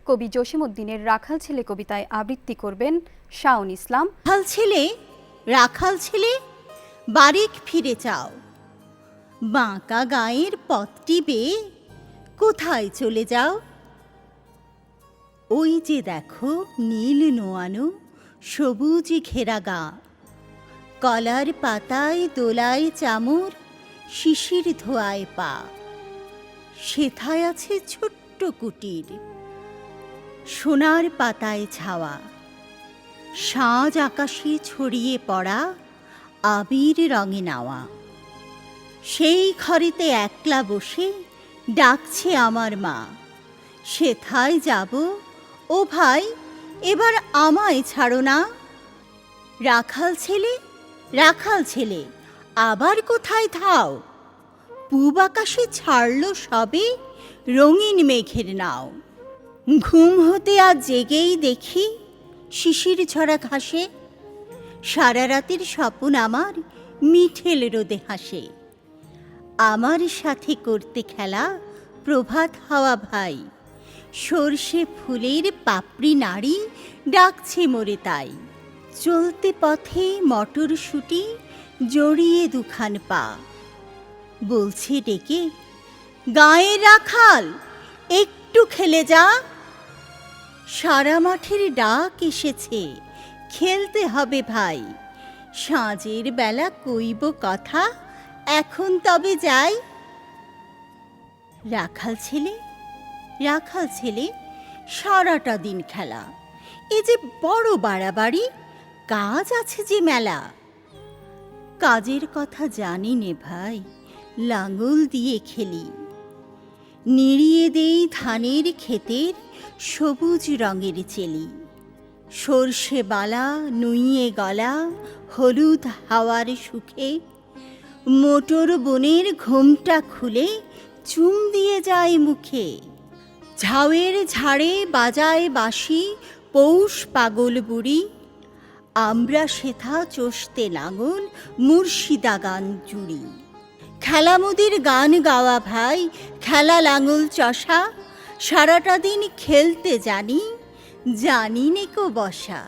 কবি জসিমউদ্দিনের রাখাল ছেলে কবিতায় আবৃত্তি করবেন শাওন ইসলাম। রাখাল ছেলে বারেক ফিরে চাও, বাঁকা গায়ের পথটি বেয়ে কোথায় চলে যাও? ওই যে দেখো নীল নোয়ানো সবুজ ঘেরা গা, কলার পাতায় দোলায় চামর, শিশির ধোয়ায় পা। সেথায় আছে ছোট্ট কুটির, সোনার পাতায় ছাওয়া, সাজ আকাশে ছড়িয়ে পড়া আবির রঙে নাওয়া। সেই ঘরেতে একলা বসে ডাকছে আমার মা, সেথায় যাব ও ভাই, এবার আমায় ছাড়ো না। রাখাল ছেলে আবার কোথায় থাও? পূব আকাশে ছাড়ল সবে রঙিন মেঘের নাও। ঘুম হতে আজ জেগেই দেখি শিশির ঝরা ঘাসে, সারা রাতের স্বপন আমার মিঠেল রোদে হাসে। আমার সাথে করতে খেলা প্রভাত হাওয়া ভাই, সর্ষে ফুলের পাপড়ি নাড়ি ডাকছে মোরে তাই। চলতে পথে মটরশুঁটি জড়িয়ে দুখান পা, বলছে ডেকে গায়ে রাখাল একটু খেলে যা। সারা মাঠের ডাক এসেছে, খেলতে হবে ভাই। সাঁঝের বেলা কইব কথা, এখন তবে যাই। রাখাল ছেলে সারাটা দিন খেলা, এ যে বড় বাড়াবাড়ি, কাজ আছে যে মেলা। কাজের কথা জানি নে ভাই, লাঙল দিয়ে খেলি, নিড়িয়ে দেই ধানের ক্ষেতের সবুজ রঙের চেলি। সর্ষে বালা নুইয়ে গলা হলুদ হাওয়ার সুখে, মোটর বনের ঘোমটা খুলে চুম দিয়ে যায় মুখে। ঝাউয়ের ঝাড়ে বাজায় বাঁশি পৌষ পাগল বুড়ি, আমরা সেথা চষতে লাঙল মুর্শিদা গান জুড়ি। খেলামুদির গান গাওয়া ভাই, খেলা লাঙল চষা, সারাটা দিন খেলতে জানি নেকো বসা।